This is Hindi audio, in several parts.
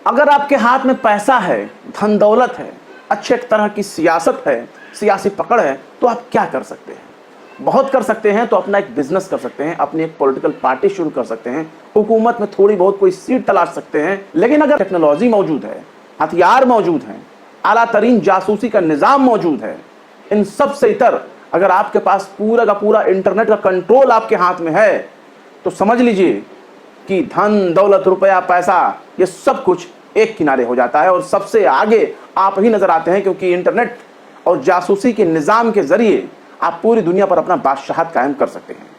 अगर आपके हाथ में पैसा है, धन दौलत है, अच्छे तरह की सियासत है, सियासी पकड़ है, तो आप क्या कर सकते हैं? बहुत कर सकते हैं। तो अपना एक बिजनेस कर सकते हैं, अपनी एक पॉलिटिकल पार्टी शुरू कर सकते हैं, हुकूमत में थोड़ी बहुत कोई सीट तलाश सकते हैं। लेकिन अगर टेक्नोलॉजी मौजूद है, हथियार मौजूद हैं, आला तरीन जासूसी का निज़ाम मौजूद है, इन सब से इतर अगर आपके पास पूरा का पूरा इंटरनेट का कंट्रोल आपके हाथ में है, तो समझ लीजिए कि धन दौलत रुपया पैसा ये सब कुछ एक किनारे हो जाता है और सबसे आगे आप ही नजर आते हैं, क्योंकि इंटरनेट और जासूसी के निज़ाम के जरिए आप पूरी दुनिया पर अपना बादशाहत कायम कर सकते हैं।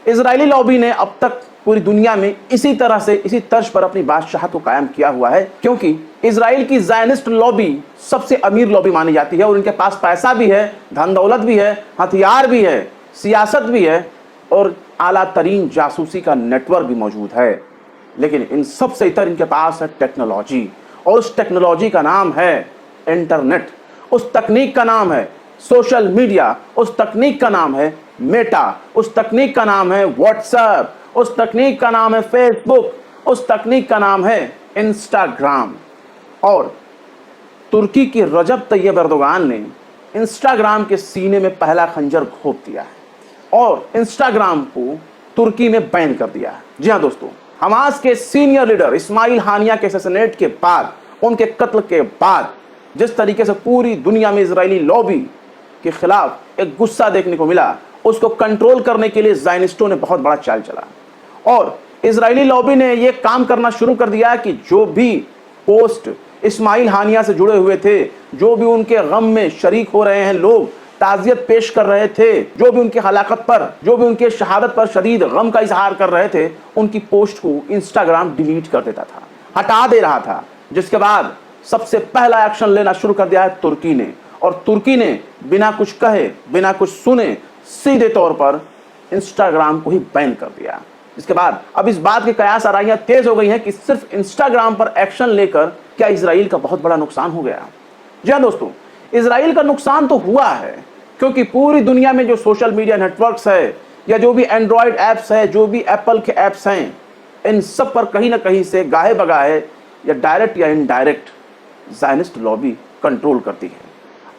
इजरायली लॉबी ने अब तक पूरी दुनिया में इसी तरह से, इसी तर्ज पर अपनी बादशाहत को कायम किया हुआ है, क्योंकि इजराइल की ज़ायनिस्ट लॉबी सबसे अमीर लॉबी मानी जाती है और उनके पास पैसा भी है, धन दौलत भी है, हथियार भी है, सियासत भी है और आला तरीन जासूसी का नेटवर्क भी मौजूद है। लेकिन इन सब से इतर इनके पास है टेक्नोलॉजी, और उस टेक्नोलॉजी का नाम है इंटरनेट, उस तकनीक का नाम है सोशल मीडिया, उस तकनीक का नाम है मेटा, उस तकनीक का नाम है व्हाट्सएप, उस तकनीक का नाम है फेसबुक, उस तकनीक का नाम है इंस्टाग्राम। और तुर्की की रजब तैयब एर्दोगान ने इंस्टाग्राम के सीने में पहला खंजर घोंप दिया है और इंस्टाग्राम को तुर्की में बैन कर दिया है। जी हाँ दोस्तों, हमास के सीनियर लीडर इस्माइल हानिया के असैसिनेट के बाद, उनके कत्ल के बाद जिस तरीके से पूरी दुनिया में इजरायली लॉबी के खिलाफ एक गुस्सा देखने को मिला, उसको कंट्रोल करने के लिए ज़ायनिस्टों ने बहुत बड़ा चाल चला और इजरायली लॉबी ने यह काम करना शुरू कर दिया कि जो भी पोस्ट इस्माइल हानिया से जुड़े हुए थे, जो भी उनके गम में शरीक हो रहे हैं लोग, ताज़ियत पेश कर रहे थे, जो भी उनकी हलाकत पर, जो भी उनके शहादत पर शदीद गम का इजहार कर रहे थे, उनकी पोस्ट को इंस्टाग्राम डिलीट कर देता था, हटा दे रहा था। जिसके बाद सबसे पहला एक्शन लेना शुरू कर दिया है तुर्की ने, और तुर्की ने बिना कुछ कहे, बिना कुछ सुने, सीधे तौर पर इंस्टाग्राम को ही बैन कर दिया। इसके बाद अब इस बात की कयास आराइयां तेज हो गई हैं कि सिर्फ इंस्टाग्राम पर एक्शन लेकर क्या इजराइल का बहुत बड़ा नुकसान हो गया? जी हाँ दोस्तों, इजराइल का नुकसान तो हुआ है, क्योंकि पूरी दुनिया में जो सोशल मीडिया नेटवर्क्स है या जो भी एंड्रॉयड ऐप्स है, जो भी एप्पल के ऐप्स हैं, इन सब पर कहीं ना कहीं से गाहे बगाहे या डायरेक्ट या इनडायरेक्ट ज़ायनिस्ट लॉबी कंट्रोल करती है।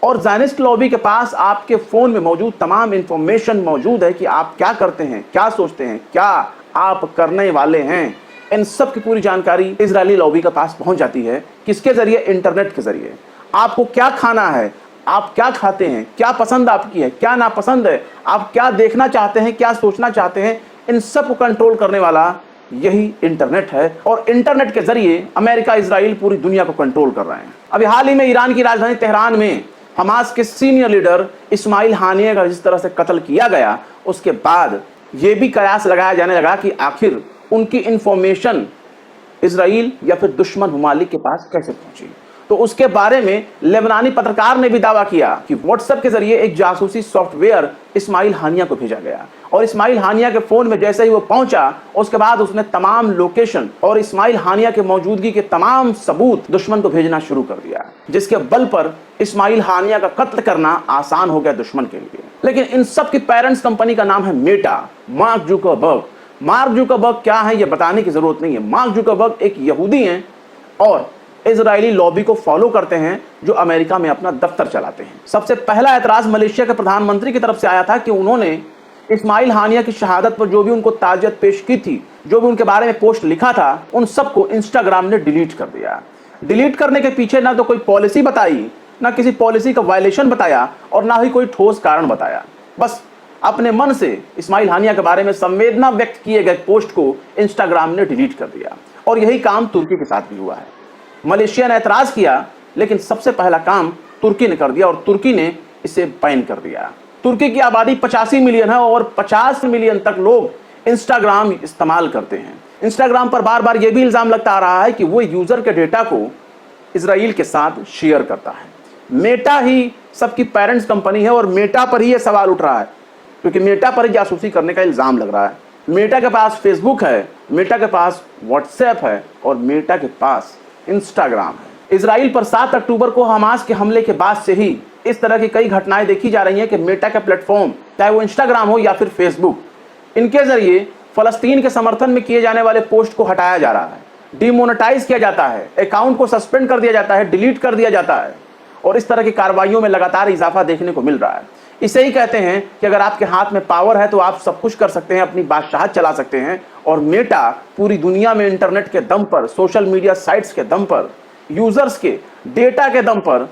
और ज़ायनिस्ट लॉबी के पास आपके फ़ोन में मौजूद तमाम इंफॉर्मेशन मौजूद है कि आप क्या करते हैं, क्या सोचते हैं, क्या आप करने वाले हैं। इन सब की पूरी जानकारी इजरायली लॉबी के पास पहुंच जाती है। किसके ज़रिए? इंटरनेट के ज़रिए। आपको क्या खाना है, आप क्या खाते हैं, क्या पसंद आपकी है, क्या नापसंद है, आप क्या देखना चाहते हैं, क्या सोचना चाहते हैं, इन सब को कंट्रोल करने वाला यही इंटरनेट है। और इंटरनेट के जरिए अमेरिका, इजराइल पूरी दुनिया को कंट्रोल कर रहे हैं। अभी हाल ही में ईरान की राजधानी तेहरान में हमास के सीनियर लीडर इस्माइल हानिया का जिस तरह से कत्ल किया गया, उसके बाद यह भी कयास लगाया जाने लगा कि आखिर उनकी इंफॉर्मेशन इजराइल या फिर दुश्मन ममालिक के पास कैसे पहुंची। तो उसके बारे में लेबनानी पत्रकार ने भी दावा किया कि व्हाट्सएप के जरिए एक जासूसी सॉफ्टवेयर इस्माइल हानिया को भेजा गया और इस्माइल हानिया के फोन में जैसे ही वो पहुंचा, उसके बाद उसने तमाम लोकेशन और इस्माइल हानिया के मौजूदगी के तमाम सबूत दुश्मन को भेजना शुरू कर दिया, जिसके बल पर इस्माइल हानिया का कत्ल करना आसान हो गया दुश्मन के लिए। लेकिन इन सब की पेरेंट्स कंपनी का नाम है Meta, mark Zuckerberg. Mark Zuckerberg क्या है ये बताने की जरूरत नहीं है। मार्क जुकरबर्ग एक यहूदी हैं और इजरायली लॉबी को फॉलो करते हैं, जो अमेरिका में अपना दफ्तर चलाते हैं। सबसे पहला एतराज मलेशिया के प्रधानमंत्री की तरफ से आया था कि उन्होंने इस्माइल हानिया की शहादत पर जो भी उनको ताज़ियत पेश की थी, जो भी उनके बारे में पोस्ट लिखा था, उन सबको इंस्टाग्राम ने डिलीट कर दिया। डिलीट करने के पीछे ना तो कोई पॉलिसी बताई, ना किसी पॉलिसी का वायलेशन बताया और ना ही कोई ठोस कारण बताया। बस अपने मन से इस्माइल हानिया के बारे में संवेदना व्यक्त किए गए पोस्ट को इंस्टाग्राम ने डिलीट कर दिया। और यही काम तुर्की के साथ भी हुआ है। मलेशिया ने एतराज किया, लेकिन सबसे पहला काम तुर्की ने कर दिया और तुर्की ने इसे बैन कर दिया। तुर्की की आबादी 85 मिलियन है और 50 मिलियन तक लोग इंस्टाग्राम इस्तेमाल करते हैं। इंस्टाग्राम पर बार बार यह भी इल्ज़ाम लगता आ रहा है कि वो यूज़र के डेटा को इजराइल के साथ शेयर करता है। मेटा ही सबकी पेरेंट्स कंपनी है और मेटा पर ही यह सवाल उठ रहा है, क्योंकि मेटा पर ही जासूसी करने का इल्ज़ाम लग रहा है। मेटा के पास फेसबुक है, मेटा के पास व्हाट्सएप है और मेटा के पास इंस्टाग्राम है। इजराइल पर 7 अक्टूबर को हमास के हमले के बाद से ही इस तरह की कई घटनाएं देखी जा रही हैं कि मेटा का प्लेटफॉर्म, चाहे वो इंस्टाग्राम हो या फिर फेसबुक, इनके जरिए फलस्तीन के समर्थन में किए जाने वाले पोस्ट को हटाया जा रहा है। डिमोनेटाइज किया जाता है, अकाउंट को सस्पेंड कर दिया जाता है, डिलीट कर दिया जाता है, और इस तरह की कार्रवाइयों में लगातार इजाफा देखने को मिल रहा है। इसे ही कहते हैं कि अगर आपके हाथ में पावर है तो आप सब कुछ कर सकते हैं, अपनी बादशाहत चला सकते हैं। और मेटा पूरी दुनिया में इंटरनेट के दम पर, सोशल मीडिया साइट्स के दम पर, यूजर्स के डेटा के दम पर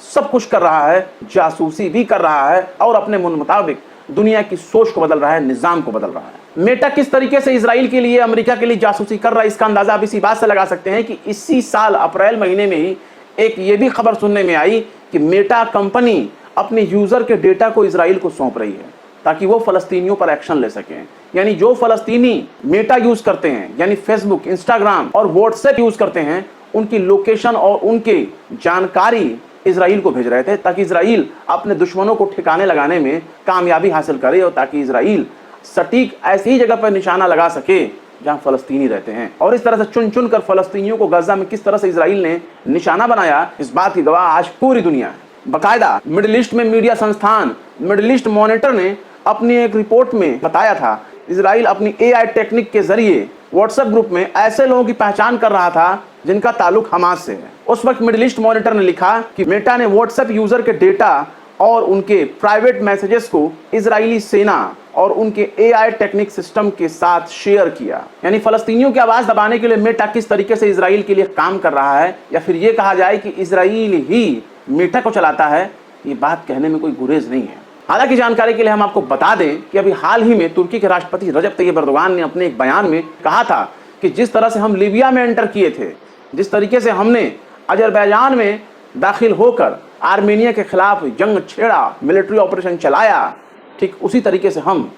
सब कुछ कर रहा है, जासूसी भी कर रहा है और अपने मन मुताबिक दुनिया की सोच को बदल रहा है, निजाम को बदल रहा है। मेटा किस तरीके से इजराइल के लिए, अमेरिका के लिए जासूसी कर रहा है, इसका अंदाजा आप इसी बात से लगा सकते हैं कि इसी साल अप्रैल महीने में ही एक ये भी खबर सुनने में आई कि मेटा कंपनी अपने यूजर के डेटा को इजराइल को सौंप रही है ताकि वो फलस्तीनियों पर एक्शन ले सकें। यानी जो फलस्तीनी मेटा यूज करते हैं, यानी फेसबुक, इंस्टाग्राम और व्हाट्सएप यूज करते हैं, उनकी लोकेशन और उनकी जानकारी इजराइल को भेज रहे थे ताकि इजराइल अपने दुश्मनों को ठिकाने लगाने में कामयाबी हासिल करे और ताकि इजराइल सटीक ऐसी ही जगह पर निशाना लगा सके जहां फलस्तीनी रहते हैं। और इस तरह से चुन चुन कर फलस्तीनियों को गजा में किस तरह से इजराइल ने निशाना बनाया, इस बात की गवाह आज पूरी दुनिया है। बाकायदा मिडिल ईस्ट में मीडिया संस्थान मिडिल ईस्ट मॉनिटर ने अपनी एक रिपोर्ट में बताया था, इजराइल अपनी AI टेक्निक के जरिए व्हाट्सएप ग्रुप में ऐसे लोगों की पहचान कर रहा था जिनका ताल्लुक हमास से है। उस वक्त मिडिल ईस्ट मॉनिटर ने लिखा कि मेटा ने व्हाट्सएप यूजर के डेटा और उनके प्राइवेट मैसेजेस को इजरायली सेना और उनके AI टेक्निक सिस्टम के साथ शेयर किया। यानी फलस्तीनियों की आवाज दबाने के लिए मेटा किस तरीके से इजराइल के लिए काम कर रहा है, या फिर ये कहा जाए कि इजराइल ही मेटा को चलाता है, ये बात कहने में कोई गुरेज नहीं है। हालांकि जानकारी के लिए हम आपको बता दें कि अभी हाल ही में तुर्की के राष्ट्रपति रजब तैयब एर्दोगान ने अपने एक बयान में कहा था कि जिस तरह से हम लीबिया में एंटर किए थे, जिस तरीके से हमने अजरबैजान में दाखिल होकर आर्मेनिया के खिलाफ जंग छेड़ा, मिलिट्री ऑपरेशन चलाया, ठीक उसी तरीके से हम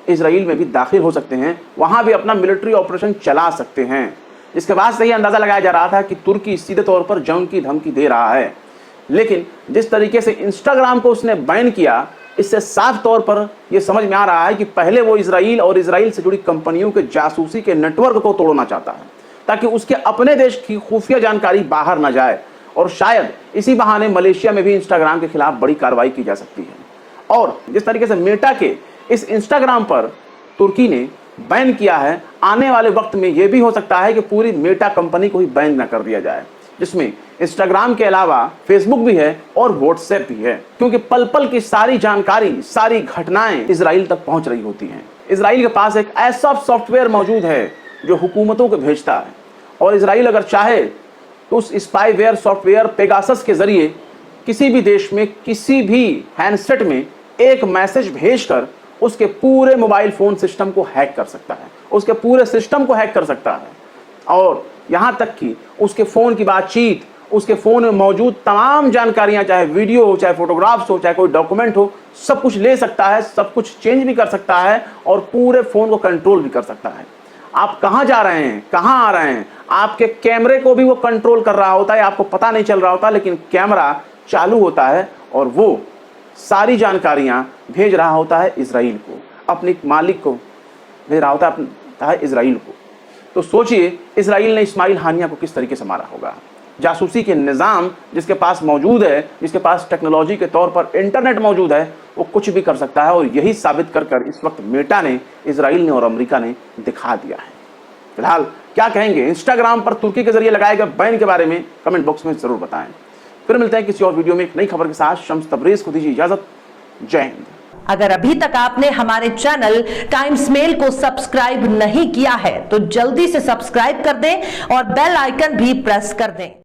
इजराइल में भी दाखिल हो सकते हैं, वहां भी अपना मिलिट्री ऑपरेशन चला सकते हैं। इसके बाद से ही अंदाजा लगाया जा रहा था कि तुर्की सीधे तौर पर जंग की धमकी दे रहा है। लेकिन जिस तरीके से इंस्टाग्राम को उसने बैन किया, इससे साफ तौर पर यह समझ में आ रहा है कि पहले वो इजराइल और इजराइल से जुड़ी कंपनियों के जासूसी के नेटवर्क को तोड़ना चाहता है ताकि उसके अपने देश की खुफिया जानकारी बाहर ना जाए, और शायद इसी बहाने मलेशिया में भी इंस्टाग्राम के खिलाफ बड़ी कार्रवाई की जा सकती है। और जिस तरीके से मेटा के इस इंस्टाग्राम पर तुर्की ने बैन किया है, आने वाले वक्त में यह भी हो सकता है कि पूरी मेटा कंपनी को ही बैन न कर दिया जाए, जिसमें इंस्टाग्राम के अलावा फेसबुक भी है और व्हाट्सएप भी है, क्योंकि पल पल की सारी जानकारी, सारी घटनाएं इजराइल तक पहुंच रही होती हैं। इजराइल के पास एक ऐसा सॉफ्टवेयर मौजूद है जो हुकूमतों को भेजता है, और इजराइल अगर चाहे तो उस स्पाईवेयर सॉफ्टवेयर पेगासस के जरिए किसी भी देश में किसी भी हैंडसेट में एक मैसेज भेजकर उसके पूरे मोबाइल फोन सिस्टम को हैक कर सकता है, उसके पूरे सिस्टम को हैक कर सकता है, और यहां तक कि उसके फोन की बातचीत, उसके फोन में मौजूद तमाम जानकारियां, चाहे वीडियो हो, चाहे फोटोग्राफ्स हो, चाहे कोई डॉक्यूमेंट हो, सब कुछ ले सकता है, सब कुछ चेंज भी कर सकता है और पूरे फोन को कंट्रोल भी कर सकता है। आप कहां जा रहे हैं, कहां आ रहे हैं, आपके कैमरे को भी वो कंट्रोल कर रहा होता है, आपको पता नहीं चल रहा होता, लेकिन कैमरा चालू होता है और वो सारी जानकारियां भेज रहा होता है इजराइल को, अपने मालिक को भेज रहा होता है इजराइल को। तो सोचिए इजराइल ने इस्माइल हानिया को किस तरीके से मारा होगा। जासूसी के निज़ाम जिसके पास मौजूद है, जिसके पास टेक्नोलॉजी के तौर पर इंटरनेट मौजूद है, वो कुछ भी कर सकता है, और यही साबित कर कर इस वक्त मेटा ने, इजराइल ने और अमेरिका ने दिखा दिया है। फिलहाल क्या कहेंगे इंस्टाग्राम पर तुर्की के जरिए लगाए गए बैन के बारे में, कमेंट बॉक्स में जरूर बताएं। फिर मिलते हैं किसी और वीडियो में एक नई खबर के साथ। शम्स तबरेज को दीजिए इजाजत। जय हिंद। अगर अभी तक आपने हमारे चैनल टाइम्स मेल को सब्सक्राइब नहीं किया है तो जल्दी से सब्सक्राइब कर दें और बेल आइकन भी प्रेस कर दें।